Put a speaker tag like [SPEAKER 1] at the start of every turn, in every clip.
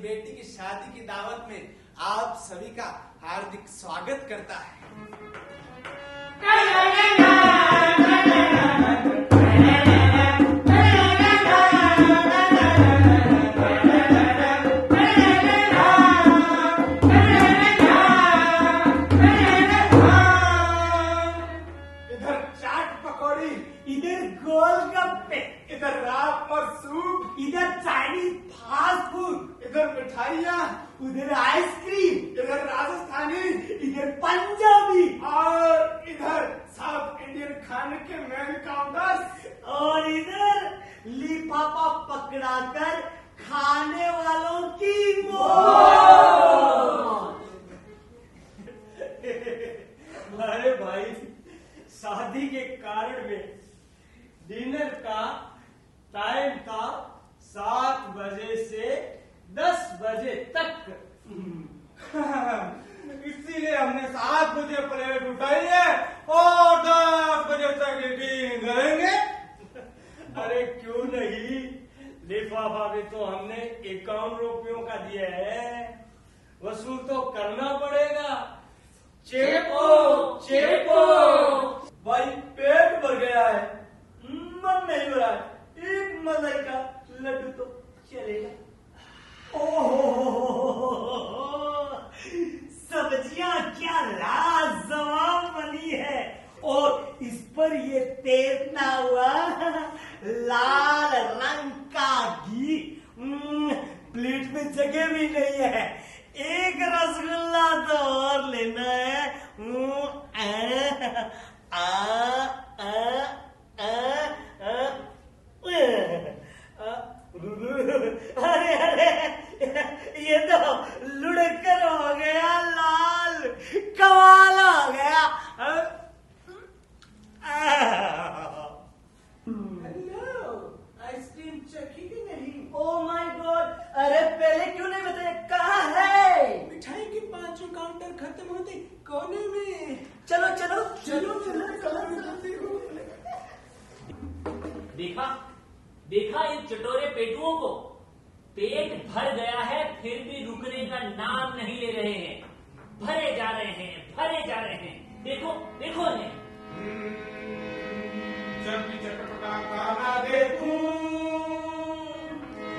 [SPEAKER 1] बेटी की शादी की दावत में आप सभी का हार्दिक स्वागत करता है।
[SPEAKER 2] इधर चाट पकौड़ी, इधर गोलगप्पे, इधर राप और सूप, इधर चाइनीज फास्ट फूड, इधर मिठाइयाँ, उधर आइसक्रीम, इधर राजस्थानी, इधर पंजाबी और इधर साउथ इंडियन खाने के मेन काउंटर और इधर लिफाफा पकड़ाकर खाने वालों की मौत। अरे भाई, शादी के कारण में डिनर का टाइम था 7 बजे से 10 बजे तक। इसीलिए हमने 7 बजे प्लेट उठाई है और 10 बजे तक मीटिंग करेंगे। अरे क्यों नहीं, लिफाफा भी तो हमने 51 रुपयों का दिया है, वसूल तो करना पड़ेगा। चेपो चेपो। भाई पेट भर गया है, मन नहीं हो रहा है, एक मलाई का लड्डू तो चलेगा। ओहो, सब्जियां क्या लाजवाब बनी है और इस पर ये तैरता हुआ लाल रंग का घी। प्लेट में जगह भी नहीं है, एक रसगुल्ला तो और लेना है। अरे अरे, ये तो लुढ़कर हो गया लाल, कमाल हो गया। हेलो, आइसक्रीम चखी कि नहीं? ओह माय गॉड, अरे पहले क्यों नहीं बताया, कहाँ है?
[SPEAKER 1] मिठाई के 5 काउंटर खत्म होते कोने में।
[SPEAKER 2] चलो चलो
[SPEAKER 1] चलो चलो चलो।
[SPEAKER 3] देखा देखा इन चटोरे पेटुओं को, पेट भर गया है फिर भी रुकने का नाम नहीं ले रहे हैं, भरे जा रहे हैं, भरे जा रहे हैं। देखो देखो इन्हें।
[SPEAKER 2] जब भी चटपटा खाना देखूं,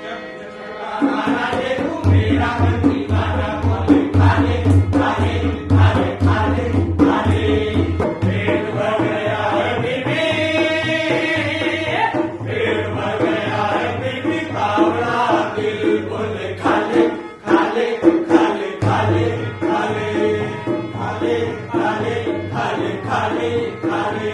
[SPEAKER 2] जब भी चटपटा खाना देखूं, मेरा मन दीवाना बोले खाले खाले खाले खाले खाले। पेट भर गया है बेबी, पेट भर गया है बेबी, कावड़ा दिल बोले खाले खाले खाले खाले खाले खाले खाले खाले खाले खाले।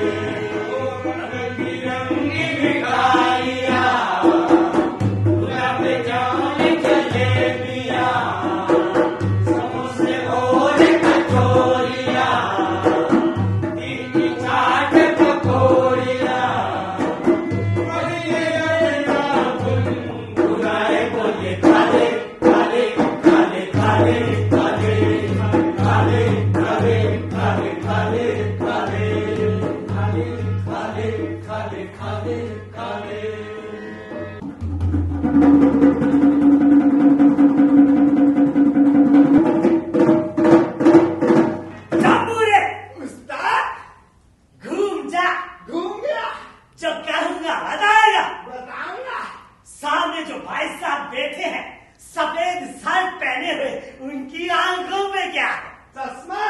[SPEAKER 2] सफेद शर्ट पहने हुए, उनकी आंखों में क्या चश्मा?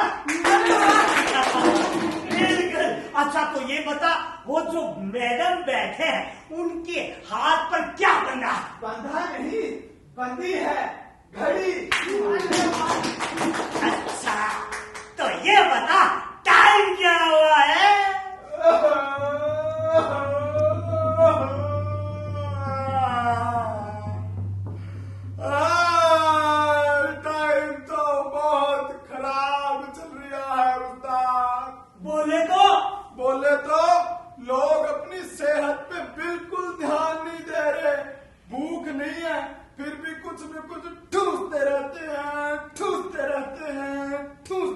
[SPEAKER 2] बिल्कुल। अच्छा तो ये बता, वो जो मैडम बैठे हैं उनके हाथ पर क्या बंधा?
[SPEAKER 1] बंधा नहीं, बंदी है घड़ी।
[SPEAKER 2] अच्छा तो ये बता, टाइम क्या हुआ है?
[SPEAKER 1] टाइम तो बहुत खराब चल रहा है उस्ताद।
[SPEAKER 2] बोले तो
[SPEAKER 1] लोग अपनी सेहत पे बिल्कुल ध्यान नहीं दे रहे। भूख नहीं है फिर भी कुछ न कुछ ठूसते रहते हैं, ठूसते रहते हैं, ठूसते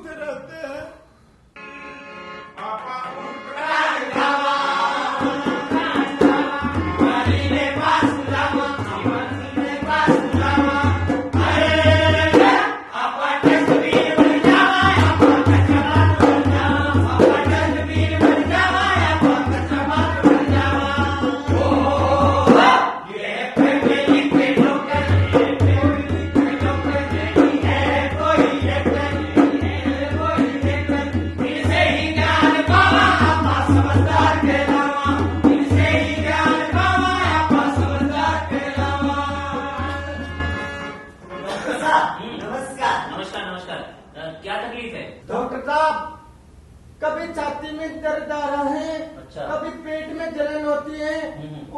[SPEAKER 4] साहब नमस्कार।
[SPEAKER 3] नमस्कार नमस्कार। क्या तकलीफ है?
[SPEAKER 5] डॉक्टर साहब, कभी छाती में दर्द आ रहा है,
[SPEAKER 3] अच्छा।
[SPEAKER 5] कभी पेट में जलन होती है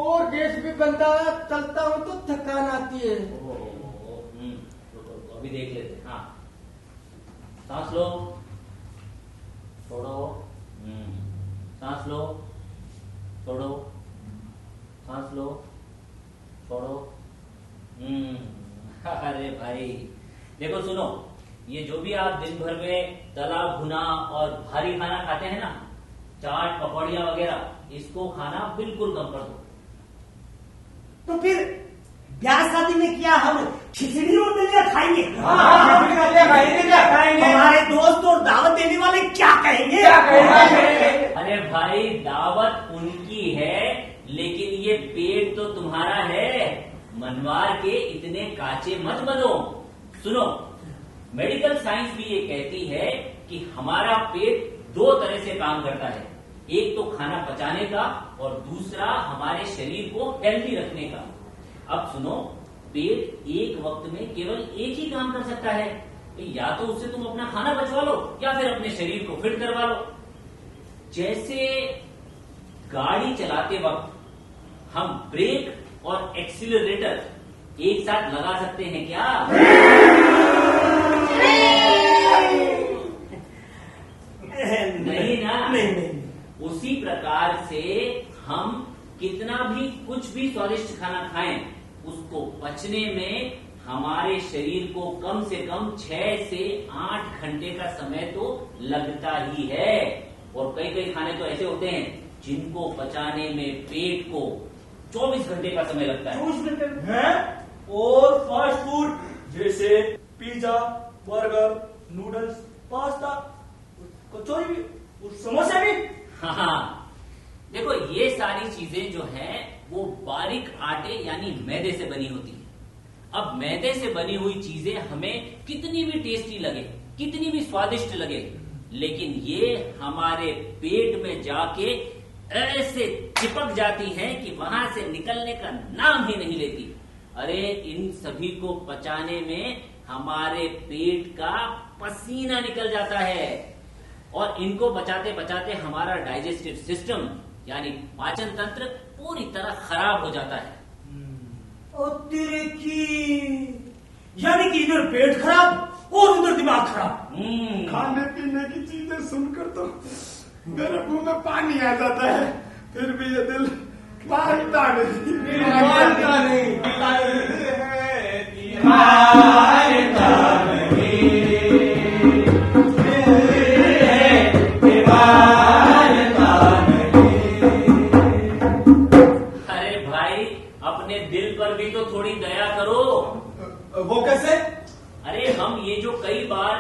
[SPEAKER 5] और गैस भी बनता है, चलता हूँ तो थकान आती है।
[SPEAKER 3] तो अभी देख लेते हैं। हाँ, सांस लो, छोड़ो, सांस लो, छोड़ो, सांस लो, छोड़ो। अरे भाई देखो सुनो, ये जो भी आप दिन भर में तला भुना और भारी खाना खाते हैं ना, चाट पकौड़ियाँ वगैरह, इसको खाना बिल्कुल कम कर दो।
[SPEAKER 4] तो फिर ब्याह शादी में क्या हम खिचड़ी और दलिया खाएंगे? हमारे दोस्त और दावत देने वाले क्या कहेंगे?
[SPEAKER 3] अरे भाई दावत उनकी है, लेकिन ये पेट तो तुम्हारा है। मनवार के इतने काचे मत बनो। सुनो, मेडिकल साइंस भी ये कहती है कि हमारा पेट दो तरह से काम करता है, एक तो खाना पचाने का और दूसरा हमारे शरीर को हेल्दी रखने का। अब सुनो, पेट एक वक्त में केवल एक ही काम कर सकता है, या तो उससे तुम अपना खाना बचवा लो या फिर अपने शरीर को फिट करवा लो। जैसे गाड़ी चलाते वक्त हम ब्रेक और एक्सीलरेटर एक साथ लगा सकते हैं क्या? नहीं ना?
[SPEAKER 4] नहीं।
[SPEAKER 3] उसी प्रकार से हम कितना भी कुछ भी स्वादिष्ट खाना खाएं, उसको पचने में हमारे शरीर को कम से कम 6 से 8 घंटे का समय तो लगता ही है। और कई कई खाने तो ऐसे होते हैं जिनको पचाने में पेट को 24 घंटे का समय लगता है।
[SPEAKER 4] 24 घंटे
[SPEAKER 2] हैं? और फास्ट फूड जैसे पिज्जा, बर्गर, नूडल्स, पास्ता, कचौरी भी, और समोसे भी।
[SPEAKER 3] हाँ, देखो ये सारी चीजें जो हैं वो बारीक आटे यानी मैदे से बनी होती है। अब मैदे से बनी हुई चीजें हमें कितनी भी टेस्टी लगे, कितनी भी स्वादिष्ट लगे, लेकिन ये हमारे पेट में जाके ऐसे चिपक जाती हैं कि वहां से निकलने का नाम ही नहीं लेती। अरे इन सभी को पचाने में हमारे पेट का पसीना निकल जाता है और इनको बचाते बचाते हमारा डाइजेस्टिव सिस्टम यानी पाचन तंत्र पूरी तरह खराब हो जाता है।
[SPEAKER 4] और तेरे की, यानी कि इधर पेट खराब और उधर दिमाग खराब।
[SPEAKER 1] खाने पीने की चीजें सुनकर तो मेरे मुंह में पानी आ जाता है, फिर भी ये दिल मानता नहीं।
[SPEAKER 2] मानता नहीं।
[SPEAKER 3] अरे भाई अपने दिल पर भी तो थोड़ी दया करो।
[SPEAKER 2] वो कैसे?
[SPEAKER 3] अरे हम ये जो कई बार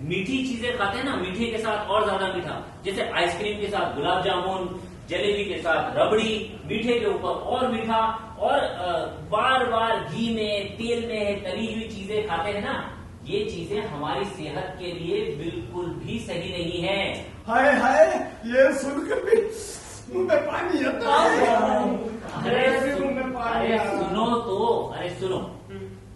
[SPEAKER 3] मीठी चीजें खाते हैं ना, मीठे के साथ और ज्यादा मीठा, जैसे आइसक्रीम के साथ गुलाब जामुन, जलेबी के साथ रबड़ी, मीठे के ऊपर और मीठा, और बार बार घी में तेल में तली हुई चीजें खाते हैं ना, ये चीजें हमारी सेहत के लिए बिल्कुल भी सही नहीं है।
[SPEAKER 1] हाय हाय, ये सुनकर भी मुंह में पानी आता है।
[SPEAKER 3] अरे सुनो तो, अरे सुनो,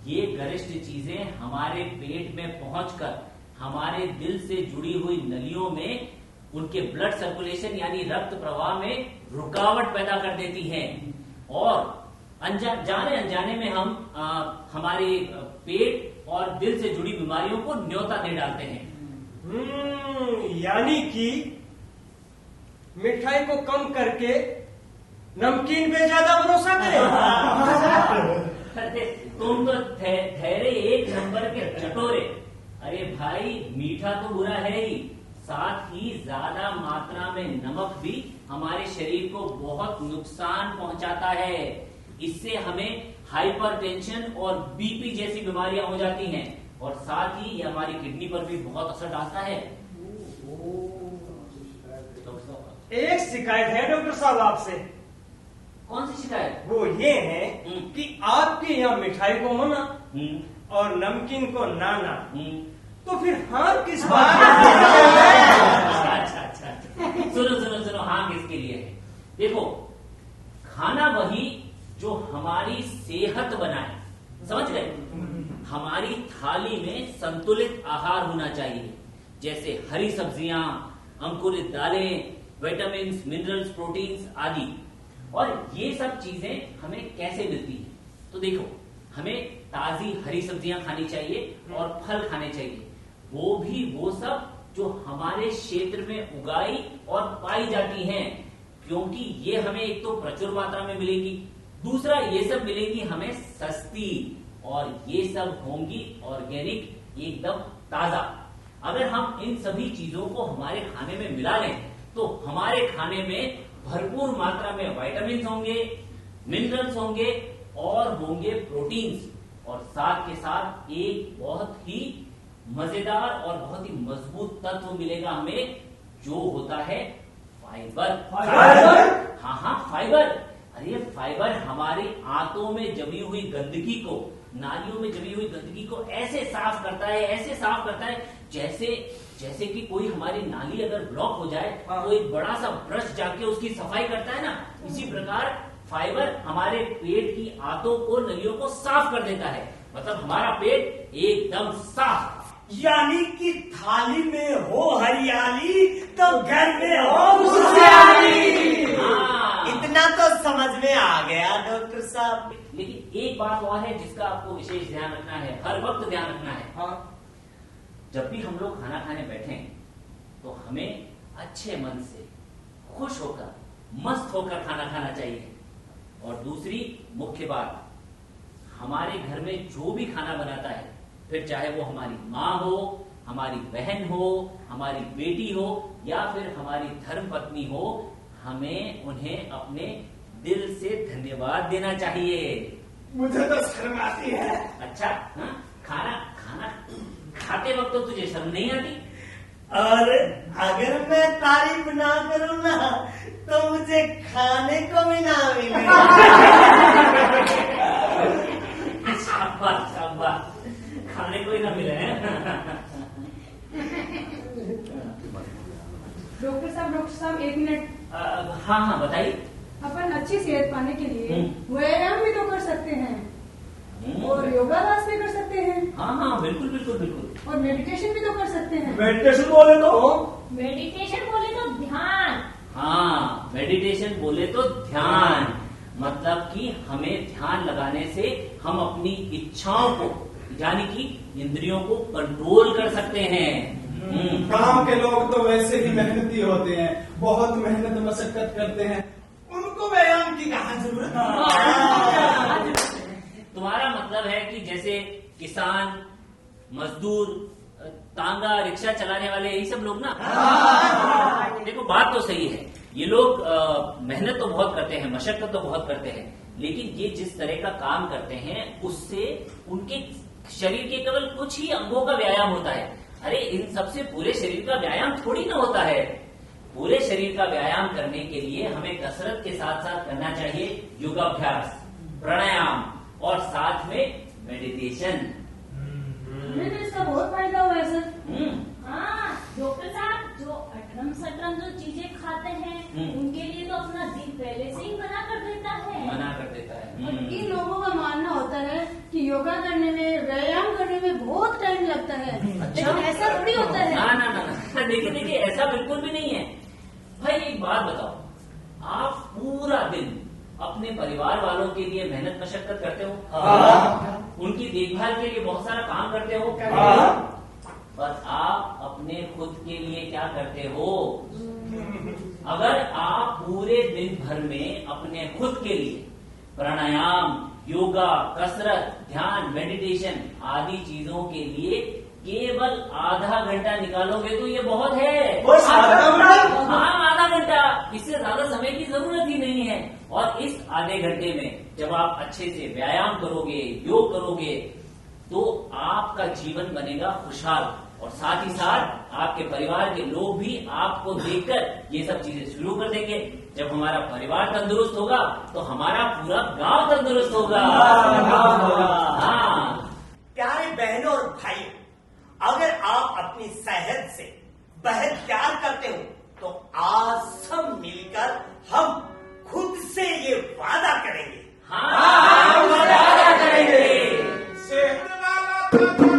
[SPEAKER 3] ये गरिष्ठ चीजें हमारे पेट में पहुंचकर हमारे दिल से जुड़ी हुई नलियों में उनके ब्लड सर्कुलेशन यानी रक्त प्रवाह में रुकावट पैदा कर देती हैं और जाने अनजाने में हम हमारे पेट और दिल से जुड़ी बीमारियों को न्योता दे डालते हैं।
[SPEAKER 5] यानी कि मिठाई को कम करके नमकीन पे ज्यादा भरोसा करें।
[SPEAKER 3] अरे तुम तो ठहरे एक नंबर के चटोरे। अरे भाई मीठा तो बुरा है ही, साथ ही ज्यादा मात्रा में नमक भी हमारे शरीर को बहुत नुकसान पहुंचाता है। इससे हमें हाइपरटेंशन और बीपी जैसी बीमारियां हो जाती हैं और साथ ही ये हमारी किडनी पर भी बहुत असर डालता है।
[SPEAKER 5] एक शिकायत है डॉक्टर साहब आपसे।
[SPEAKER 3] कौन सी शिकायत?
[SPEAKER 5] वो ये है कि आपके यहाँ मिठाई को मना और नमकीन को नाना, तो फिर हाँ किस बात?
[SPEAKER 3] अच्छा, सुनो, हाँ किसके लिए है? देखो, खाना वही जो हमारी सेहत बनाए, समझ गए? हमारी थाली में संतुलित आहार होना चाहिए, जैसे हरी सब्जियां, अंकुरित दालें, विटामिन, मिनरल्स, प्रोटीन्स आदि। और ये सब चीजें हमें कैसे मिलती हैं? तो देखो, हमें ताजी हरी सब्जियां खानी चाहिए और फल खाने चाहिए, वो भी वो सब जो हमारे क्षेत्र में उगाई और पाई जाती हैं, क्योंकि ये हमें एक तो प्रचुर मात्रा में मिलेगी, दूसरा ये सब मिलेगी हमें सस्ती, और ये सब होंगी ऑर्गेनिक, एकदम ताजा। अगर हम इन सभी चीजों को हमारे खाने में मिला लें तो हमारे खाने में भरपूर मात्रा में विटामिन होंगे, मिनरल्स होंगे और होंगे प्रोटीन्स, और साथ के साथ एक बहुत ही मजेदार और बहुत ही मजबूत तत्व मिलेगा हमें, जो होता है फाइबर। हाँ हाँ, फाइबर। अरे फाइबर हमारे आंतों में जमी हुई गंदगी को, नालियों में जमी हुई गंदगी को ऐसे साफ करता है, ऐसे साफ करता है, जैसे कि कोई हमारी नाली अगर ब्लॉक हो जाए तो एक बड़ा सा ब्रश जाके उसकी सफाई करता है ना, इसी प्रकार फाइबर हमारे पेट की आंतों को, नलियों को साफ कर देता है। मतलब हमारा पेट एकदम साफ।
[SPEAKER 4] यानी कि थाली में हो हरियाली तो घर में हो खुशहाली।
[SPEAKER 3] हाँ।
[SPEAKER 4] इतना तो समझ में आ गया डॉक्टर साहब।
[SPEAKER 3] लेकिन एक बात और है जिसका आपको विशेष ध्यान रखना है, हर वक्त ध्यान रखना है।
[SPEAKER 4] हाँ।
[SPEAKER 3] जब भी हम लोग खाना खाने बैठे तो हमें अच्छे मन से, खुश होकर, मस्त होकर खाना खाना चाहिए। और दूसरी मुख्य बात, हमारे घर में जो भी खाना बनाता है, फिर चाहे वो हमारी माँ हो, हमारी बहन हो, हमारी बेटी हो या फिर हमारी धर्म पत्नी हो, हमें उन्हें अपने दिल से धन्यवाद देना चाहिए।
[SPEAKER 1] मुझे तो शर्म आती है।
[SPEAKER 3] अच्छा, हाँ? खाना खाते वक्त तो तुझे शर्म नहीं आती?
[SPEAKER 4] और अगर मैं तारीफ ना करूं ना तो मुझे खाने को भी ना मिलेगा।
[SPEAKER 3] शाबाश शाबाश, खाने को ही ना मिले हैं।
[SPEAKER 6] डॉक्टर साहब 1 मिनट।
[SPEAKER 3] हाँ हाँ, बताइए।
[SPEAKER 6] अपन अच्छी सेहत पाने के लिए व्यायाम भी तो कर सकते हैं और योगाभ्यास भी कर सकते हैं।
[SPEAKER 3] हाँ हाँ, बिल्कुल बिल्कुल बिल्कुल।
[SPEAKER 6] और मेडिटेशन भी तो कर सकते हैं।
[SPEAKER 4] मेडिटेशन बोले तो
[SPEAKER 6] ध्यान।
[SPEAKER 3] हाँ, मेडिटेशन बोले तो ध्यान, मतलब कि हमें ध्यान लगाने से हम अपनी इच्छाओं को, यानी कि इंद्रियों को कंट्रोल कर सकते हैं।
[SPEAKER 1] गांव के लोग तो वैसे ही मेहनती होते हैं, बहुत मेहनत मशक्कत करते हैं, उनको व्यायाम की कहाँ जरूरत है।
[SPEAKER 3] तुम्हारा मतलब है कि जैसे किसान, मजदूर, तांगा, रिक्शा चलाने वाले, यही सब लोग ना। देखो, बात तो सही है, ये लोग मेहनत तो बहुत करते हैं, मशक्कत तो बहुत करते हैं, लेकिन ये जिस तरह का काम करते हैं उससे उनके शरीर के केवल कुछ ही अंगों का व्यायाम होता है। अरे इन सबसे पूरे शरीर का व्यायाम थोड़ी ना होता है। पूरे शरीर का व्यायाम करने के लिए हमें कसरत के साथ साथ करना चाहिए योगाभ्यास, प्राणायाम और साथ में मेडिटेशन।
[SPEAKER 6] हमें तो इसका बहुत फायदा हुआ है सर।
[SPEAKER 7] हाँ डॉक्टर साहब, जो अटरम सटरम जो चीजें खाते हैं उनके लिए तो अपना दिन पहले से ही मना कर देता है।
[SPEAKER 6] और इन लोगों का मानना होता है कि योगा करने में, व्यायाम करने में बहुत टाइम लगता है। लेकिन ऐसा थोड़ी होता है।
[SPEAKER 3] ना, देखिए ऐसा बिल्कुल भी नहीं है। भाई एक बात बताओ, आप पूरा दिन अपने परिवार वालों के लिए मेहनत मशक्कत करते हो, उनकी देखभाल के लिए बहुत सारा काम करते हो, पर आप अपने खुद के लिए क्या करते हो? अगर आप पूरे दिन भर में अपने खुद के लिए प्राणायाम, योगा, कसरत, ध्यान, मेडिटेशन आदि चीजों के लिए केवल आधा घंटा निकालोगे तो ये बहुत है।
[SPEAKER 4] बस आधा घंटा?
[SPEAKER 3] हाँ, आधा घंटा, इससे ज्यादा समय की जरूरत ही नहीं है। और इस आधे घंटे में जब आप अच्छे से व्यायाम करोगे, योग करोगे, तो आपका जीवन बनेगा खुशहाल, और साथ ही साथ आपके परिवार के लोग भी आपको देखकर ये सब चीजें शुरू कर देंगे। जब हमारा परिवार तंदुरुस्त होगा तो हमारा पूरा गांव तंदुरुस्त होगा। हाँ।
[SPEAKER 4] प्यारे बहनों और भाइयों, अगर आप अपनी सेहत से बेहद प्यार करते हो तो आज सब मिलकर हम खुद से ये वादा करेंगे।
[SPEAKER 3] हाँ, वादा करेंगे।
[SPEAKER 1] सेहत वाला का